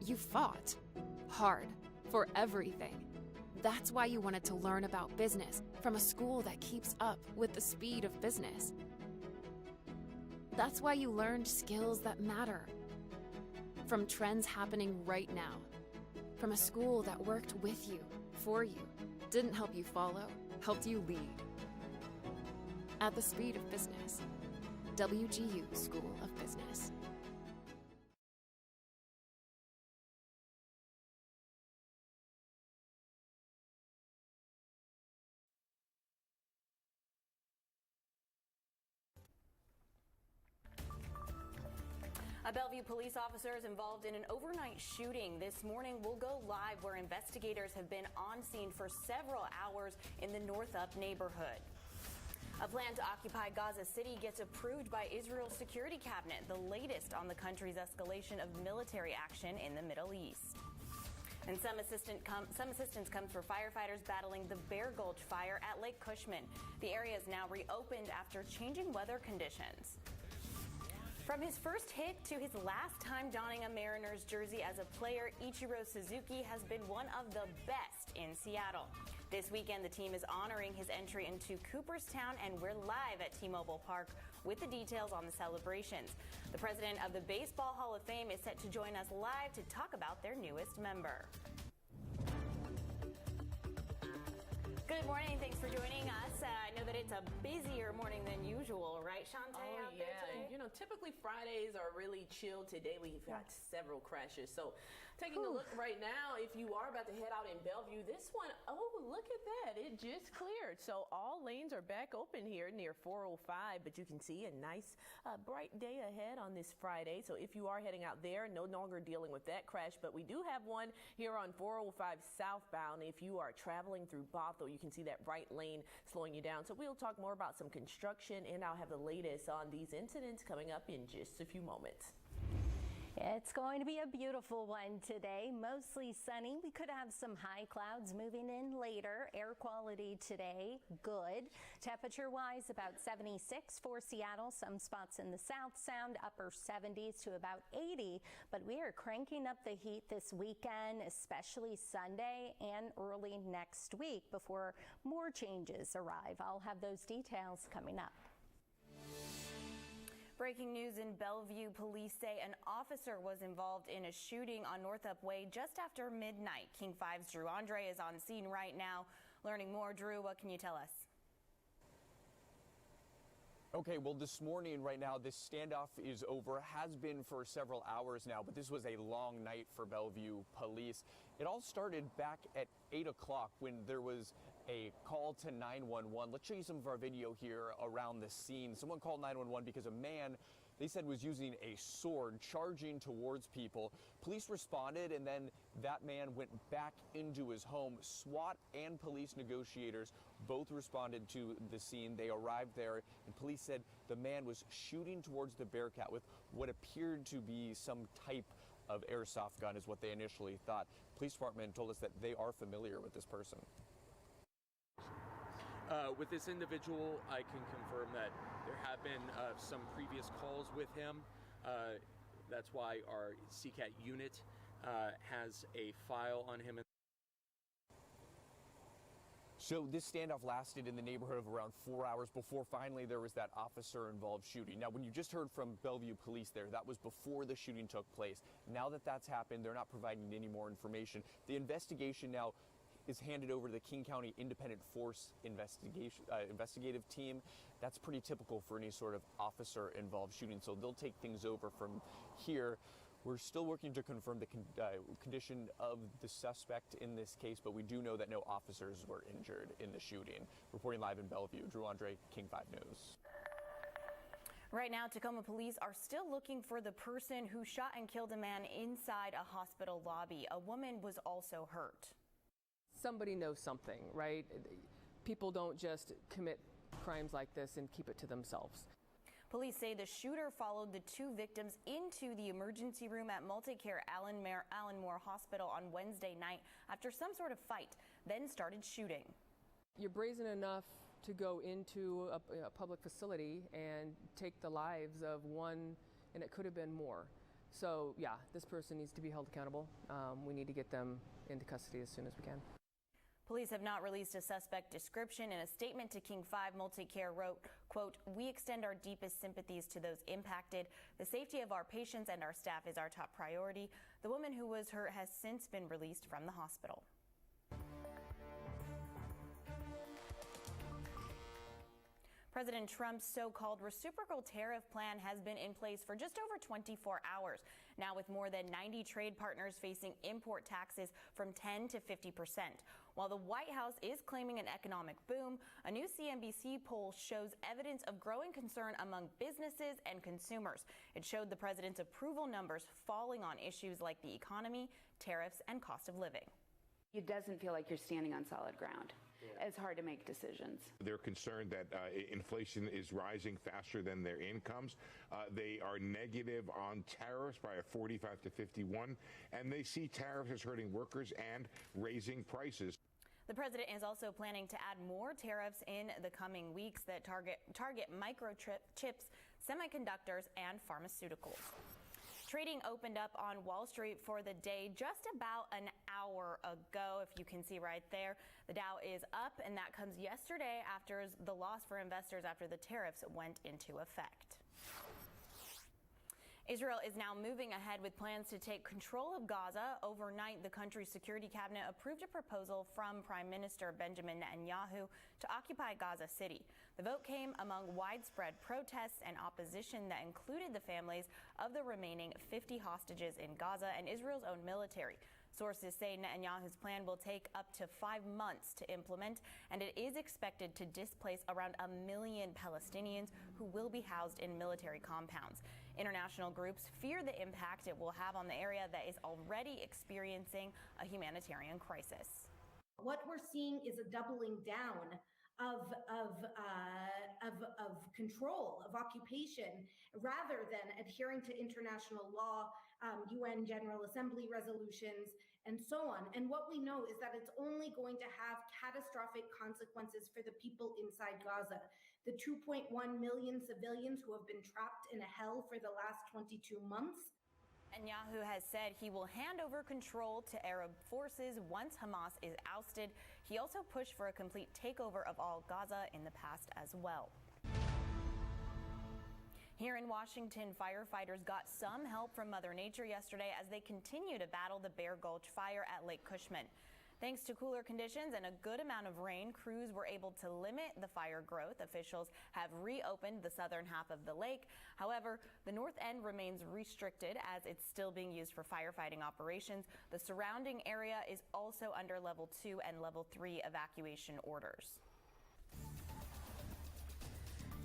You fought hard for everything. That's why you wanted to learn about business from a school that keeps up with the speed of business. That's why you learned skills that matter from trends happening right now, from a school that worked with you, for you, didn't help you follow, helped you lead. At the speed of business, WGU School of Business. A Bellevue police officer is involved in an overnight shooting. This morning, we'll go live where investigators have been on scene for several hours in the Northup neighborhood. A plan to occupy Gaza City gets approved by Israel's security cabinet, the latest on the country's escalation of military action in the Middle East. And some assistance comes for firefighters battling the Bear Gulch fire at Lake Cushman. The area is now reopened after changing weather conditions. From his first hit to his last time donning a Mariners jersey as a player, Ichiro Suzuki has been one of the best in Seattle. This weekend, the team is honoring his entry into Cooperstown, and we're live at T-Mobile Park with the details on the celebrations. The president of the Baseball Hall of Fame is set to join us live to talk about their newest member. Good morning. Thanks for joining us. I know that it's a busier morning than usual, right, Shantae? Oh, yeah. You know, typically Fridays are really chill. Today we've got several crashes. So taking a look right now, if you are about to head out in Bellevue, this one, oh, look at that. It just cleared. So all lanes are back open here near 405, but you can see a nice bright day ahead on this Friday. So if you are heading out there, no longer dealing with that crash, but we do have one here on 405 southbound. If you are traveling through Bothell, you can see that right lane slowing you down. So we'll talk more about some construction, and I'll have the latest on these incidents coming up in just a few moments. It's going to be a beautiful one today, mostly sunny. We could have some high clouds moving in later. Air quality today, good. Temperature-wise, about 76 for Seattle. Some spots in the South Sound, upper 70s to about 80. But we are cranking up the heat this weekend, especially Sunday and early next week before more changes arrive. I'll have those details coming up. Breaking news in Bellevue. Police say an officer was involved in a shooting on Northup Way just after midnight. King 5's Drew Andre is on scene right now. Learning more. Drew, what can you tell us? Okay, well, this morning right now, this standoff is over, has been for several hours now, but this was a long night for Bellevue police. It all started back at 8 o'clock when there was a call to 911. Let's show you some of our video here around the scene. Someone called 911 because a man, they said, was using a sword charging towards people. Police responded, and then that man went back into his home. SWAT and police negotiators both responded to the scene. They arrived there, and police said the man was shooting towards the Bearcat with what appeared to be some type of airsoft gun, is what they initially thought. Police department told us that they are familiar with this person. With this individual, I can confirm that there have been some previous calls with him. That's why our CCAT unit has a file on him. So this standoff lasted in the neighborhood of around 4 hours before finally there was that officer-involved shooting. Now, when you just heard from Bellevue police there, that was before the shooting took place. Now that that's happened, they're not providing any more information. The investigation now is handed over to the King County Independent Force investigative team. That's pretty typical for any sort of officer-involved shooting, so they'll take things over from here. We're still working to confirm the condition of the suspect in this case, but we do know that no officers were injured in the shooting. Reporting live in Bellevue, Drew Andre, King 5 News. Right now, Tacoma police are still looking for the person who shot and killed a man inside a hospital lobby. A woman was also hurt. Somebody knows something, right? People don't just commit crimes like this and keep it to themselves. Police say the shooter followed the two victims into the emergency room at Multicare Allen Moore Hospital on Wednesday night after some sort of fight, then started shooting. You're brazen enough to go into a public facility and take the lives of one, and it could have been more. So yeah, this person needs to be held accountable. We need to get them into custody as soon as we can. Police have not released a suspect description. In a statement to King 5, Multicare wrote, quote, "We extend our deepest sympathies to those impacted. The safety of our patients and our staff is our top priority. The woman who was hurt has since been released from the hospital." President Trump's so-called reciprocal tariff plan has been in place for just over 24 hours. Now, with more than 90 trade partners facing import taxes from 10 to 50%. While the White House is claiming an economic boom, a new CNBC poll shows evidence of growing concern among businesses and consumers. It showed the president's approval numbers falling on issues like the economy, tariffs, and cost of living. It doesn't feel like you're standing on solid ground. It's hard to make decisions. They're concerned that inflation is rising faster than their incomes. They are negative on tariffs by a 45 to 51, and they see tariffs as hurting workers and raising prices. The president is also planning to add more tariffs in the coming weeks that target microchips, semiconductors, and pharmaceuticals. Trading opened up on Wall Street for the day just about an hour ago. If you can see right there, the Dow is up, and that comes yesterday after the loss for investors after the tariffs went into effect. Israel is now moving ahead with plans to take control of Gaza. Overnight, the country's security cabinet approved a proposal from Prime Minister Benjamin Netanyahu to occupy Gaza City. The vote came among widespread protests and opposition that included the families of the remaining 50 hostages in Gaza and Israel's own military. Sources say Netanyahu's plan will take up to 5 months to implement, and it is expected to displace around 1 million Palestinians who will be housed in military compounds. International groups fear the impact it will have on the area that is already experiencing a humanitarian crisis. What we're seeing is a doubling down of control, of occupation, rather than adhering to international law, UN General Assembly resolutions, and so on. And what we know is that it's only going to have catastrophic consequences for the people inside Gaza. The 2.1 million civilians who have been trapped in a hell for the last 22 months. Netanyahu has said he will hand over control to Arab forces once Hamas is ousted. He also pushed for a complete takeover of all Gaza in the past as well. Here in Washington, firefighters got some help from Mother Nature yesterday as they continue to battle the Bear Gulch fire at Lake Cushman. Thanks to cooler conditions and a good amount of rain, crews were able to limit the fire growth. Officials have reopened the southern half of the lake. However, the north end remains restricted as it's still being used for firefighting operations. The surrounding area is also under level 2 and level 3 evacuation orders.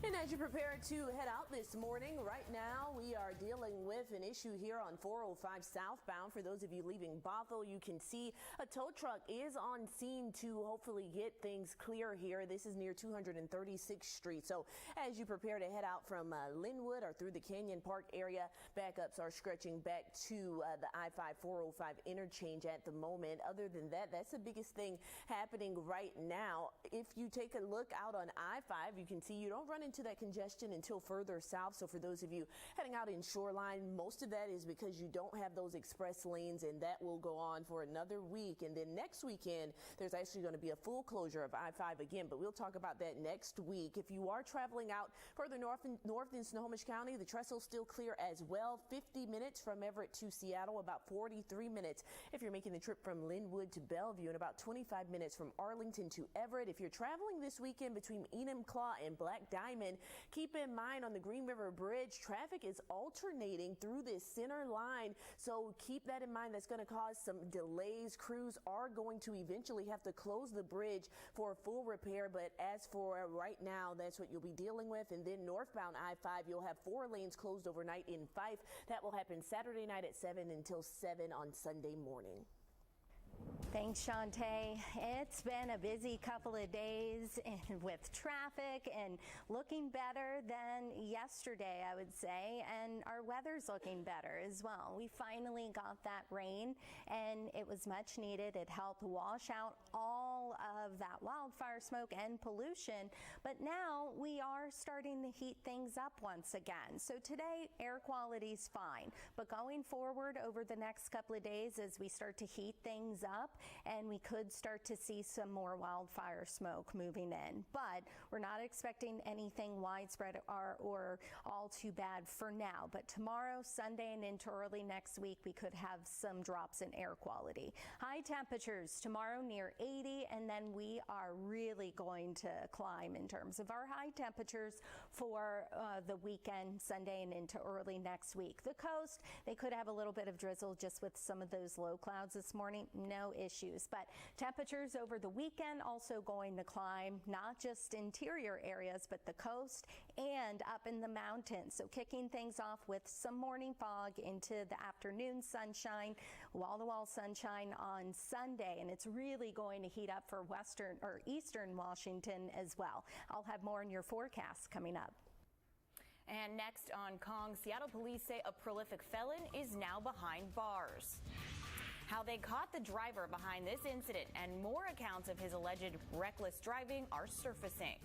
And as you prepare to head out this morning, right now we are dealing with an issue here on 405 southbound. For those of you leaving Bothell, you can see a tow truck is on scene to hopefully get things clear here. This is near 236th Street. So as you prepare to head out from Linwood or through the Canyon Park area, backups are stretching back to the I-5-405 interchange at the moment. Other than that, that's the biggest thing happening right now. If you take a look out on I-5, you can see you don't run into that congestion until further south. So for those of you heading out in Shoreline, most of that is because you don't have those express lanes, and that will go on for another week. And then next weekend, there's actually going to be a full closure of I-5 again, but we'll talk about that next week. If you are traveling out further north in Snohomish County, the trestle's still clear as well. 50 minutes from Everett to Seattle, about 43 minutes if you're making the trip from Linwood to Bellevue, and about 25 minutes from Arlington to Everett. If you're traveling this weekend between Enumclaw and Black Diamond, keep in mind on the Green River Bridge, traffic is alternating through this center line. So keep that in mind. That's going to cause some delays. Crews are going to eventually have to close the bridge for a full repair. But as for right now, that's what you'll be dealing with. And then northbound I-5, you'll have 4 lanes closed overnight in Fife. That will happen Saturday night at 7 until 7 on Sunday morning. Thanks, Shantae. It's been a busy couple of days and with traffic and looking better than yesterday, I would say, and our weather's looking better as well. We finally got that rain, and it was much needed. It helped wash out all of that wildfire smoke and pollution, but now we are starting to heat things up once again. So today, air quality's fine, but going forward over the next couple of days as we start to heat things up, and we could start to see some more wildfire smoke moving in. But we're not expecting anything widespread or all too bad for now. But tomorrow, Sunday, and into early next week, we could have some drops in air quality. High temperatures tomorrow near 80, and then we are really going to climb in terms of our high temperatures for the weekend, Sunday, and into early next week. The coast, they could have a little bit of drizzle just with some of those low clouds this morning. No issues, but temperatures over the weekend also going to climb, not just interior areas, but the coast and up in the mountains. So kicking things off with some morning fog into the afternoon sunshine, wall-to-wall sunshine on Sunday, and it's really going to heat up for western or eastern Washington as well. I'll have more in your forecast coming up. And next on Kong, Seattle police say a prolific felon is now behind bars. How they caught the driver behind this incident and more accounts of his alleged reckless driving are surfacing.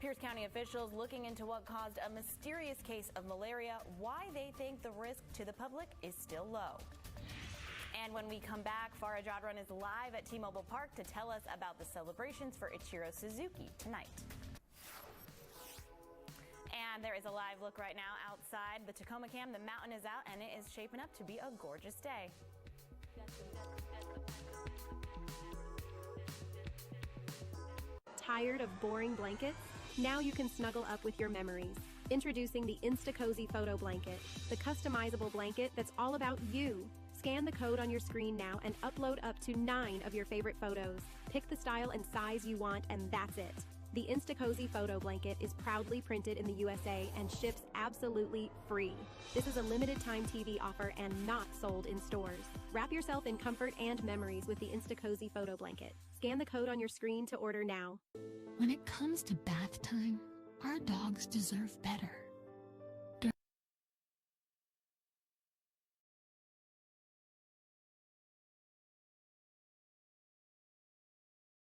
Pierce County officials looking into what caused a mysterious case of malaria, why they think the risk to the public is still low. And when we come back, Farah Jadran is live at T-Mobile Park to tell us about the celebrations for Ichiro Suzuki tonight. And there is a live look right now outside the Tacoma Cam. The mountain is out and it is shaping up to be a gorgeous day. Tired of boring blankets? Now you can snuggle up with your memories. Introducing the Insta-Cozy Photo Blanket, the customizable blanket that's all about you. Scan the code on your screen now and upload up to 9 of your favorite photos. Pick the style and size you want, and that's it. The Insta-Cozy Photo Blanket is proudly printed in the USA and ships absolutely free. This is a limited time TV offer and not sold in stores. Wrap yourself in comfort and memories with the Insta-Cozy Photo Blanket. Scan the code on your screen to order now. When it comes to bath time, our dogs deserve better.